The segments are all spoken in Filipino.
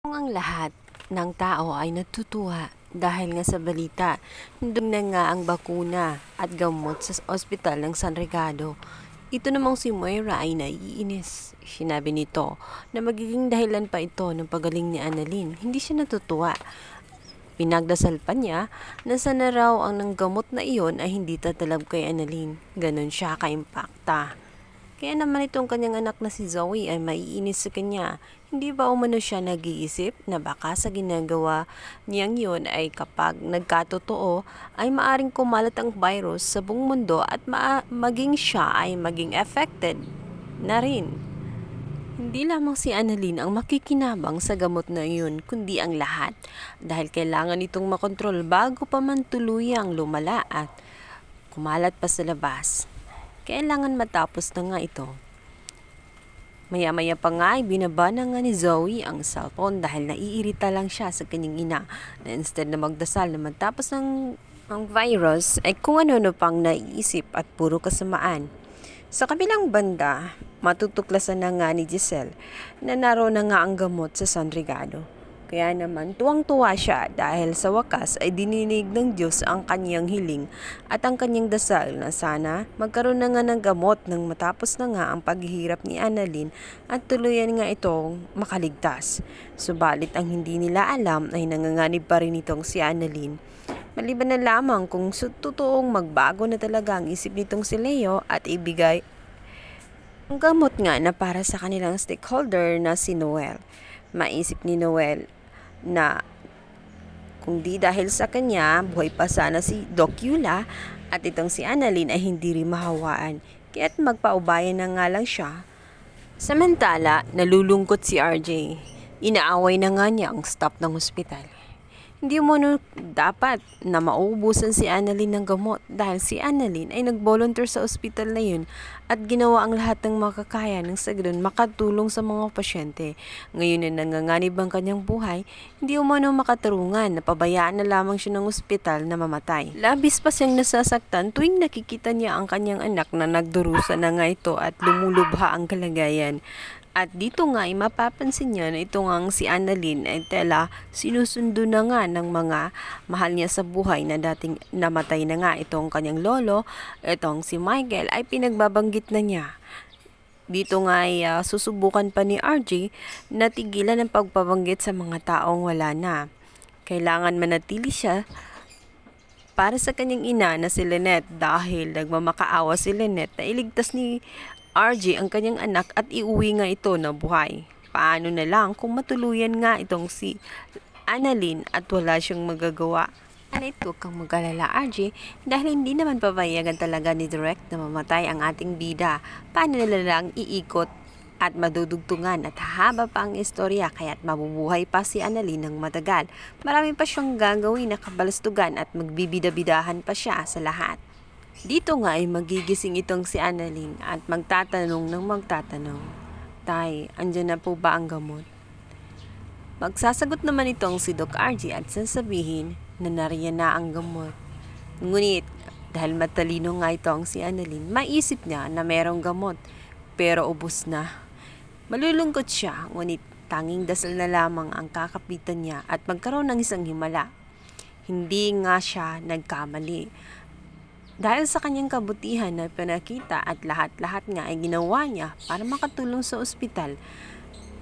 Kung ang lahat ng tao ay natutuwa dahil nga sa balita, nandun na nga ang bakuna at gamot sa ospital ng San Ricardo. Ito namang si Moira ay naiinis. Sinabi nito na magiging dahilan pa ito ng pagaling ni Annalyn. Hindi siya natutuwa. Pinagdasal pa niya na sana raw ang nanggamot na iyon ay hindi tatalab kay Annalyn. Ganon siya kaimpakta. Kaya naman itong kanyang anak na si Zoe ay maiinis sa kanya. Hindi ba umano siya nag-iisip na baka sa ginagawa niyang yun ay kapag nagkatotoo ay maaring kumalat ang virus sa buong mundo at maging siya ay maging affected na rin. Hindi lamang si Annalyn ang makikinabang sa gamot na yun, kundi ang lahat. Dahil kailangan itong makontrol bago pa man tuluyang lumala at kumalat pa sa labas. Kailangan matapos na nga ito. Maya-maya pa nga ay binaba na nga ni Zoe ang cellphone dahil naiirita lang siya sa kanyang ina na instead na magdasal na matapos ang virus ay kung ano-ano pang naiisip at puro kasamaan. Sa kabilang banda, matutuklasan na nga ni Giselle na naroon na nga ang gamot sa San Ricardo. Kaya naman tuwang-tuwa siya dahil sa wakas ay dininig ng Diyos ang kanyang hiling at ang kanyang dasal na sana magkaroon na nga ng gamot nang matapos na nga ang paghihirap ni Annalyn at tuluyan nga itong makaligtas. Subalit ang hindi nila alam ay nanganganib pa rin itong si Annalyn. Maliban na lamang kung totoong magbago na talaga ang isip nitong si Leo at ibigay ang gamot nga na para sa kanilang stakeholder na si Noel. Maisip ni Noel na kung di dahil sa kanya, buhay pa sana si Doc Eula at itong si Annalyn ay hindi rin mahawaan. Kaya't magpaubayan na nga lang siya. Samantala, nalulungkot si RJ. Inaaway na nga niya ang staff ng ospital. Hindi mo dapat na mauubusan si Annalyn ng gamot dahil si Annalyn ay nag-volunteer sa ospital na yun at ginawa ang lahat ng makakaya ng sa ganun makatulong sa mga pasyente. Ngayon na nanganganib ang kanyang buhay, hindi umano makatarungan na pabayaan na lamang siya ng ospital na mamatay. Labis pa siyang nasasaktan tuwing nakikita niya ang kanyang anak na nagdurusa na nga ito at lumulubha ang kalagayan. At dito nga ay mapapansin niya na ito ngang si Annalyn ay tela sinusundo na nga ng mga mahal niya sa buhay na dating namatay na nga itong kanyang lolo. Itong si Michael ay pinagbabanggit na niya. Dito nga ay susubukan pa ni RJ na tigilan ang pagbabanggit sa mga taong wala na. Kailangan manatili siya para sa kanyang ina na si Lynette dahil nagmamakaawa si Lynette na iligtas ni RJ ang kanyang anak at iuwi nga ito na buhay. Paano na lang kung matuluyan nga itong si Annalyn at wala siyang magagawa. Huwag kang mag-alala RJ dahil hindi naman papayagan talaga ni Direk na mamatay ang ating bida. Paano na lang iikot at madudugtungan at haba pa ang istorya kaya't mabubuhay pa si Annalyn ng matagal. Marami pa siyang gagawin na kabalastugan at magbibida-bidahan pa siya sa lahat. Dito nga ay magigising itong si Annalyn at magtatanong ng magtatanong. Tay, andyan na po ba ang gamot? Magsasagot naman itong si Doc RJ at sasabihin na nariyan na ang gamot. Ngunit dahil matalino nga itong si Annalyn, maisip niya na merong gamot pero ubos na. Malulungkot siya ngunit tanging dasal na lamang ang kakapitan niya at magkaroon ng isang himala. Hindi nga siya nagkamali. Dahil sa kanyang kabutihan na pinakita at lahat-lahat nga ay ginawa niya para makatulong sa ospital,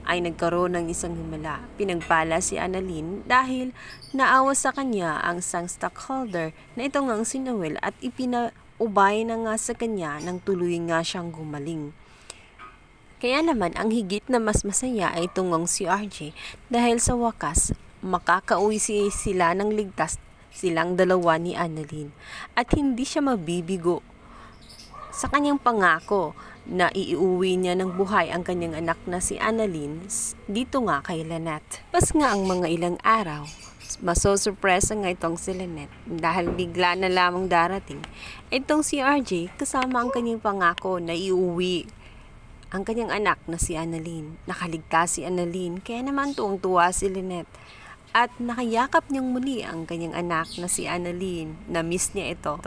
ay nagkaroon ng isang himala. Pinagpala si Annalyn dahil naawa sa kanya ang isang stockholder na ito ngang si Noel at ipinaubay na nga sa kanya nang tuloy nga siyang gumaling. Kaya naman ang higit na mas masaya ay itong si RJ dahil sa wakas makakauwi sila ng ligtas silang dalawa ni Annalyn at hindi siya mabibigo sa kanyang pangako na iuwi niya ng buhay ang kanyang anak na si Annalyn dito nga kay Lynette. Pas nga ang mga ilang araw, masosurpresa nga itong si Lynette dahil bigla na lamang darating itong si RJ kasama ang kanyang pangako na iuwi ang kanyang anak na si Annalyn. Nakaligtas si Annalyn kaya naman tuwang-tuwa si Lynette. At nakayakap niyang muli ang kanyang anak na si Annalyn. Na-miss niya ito.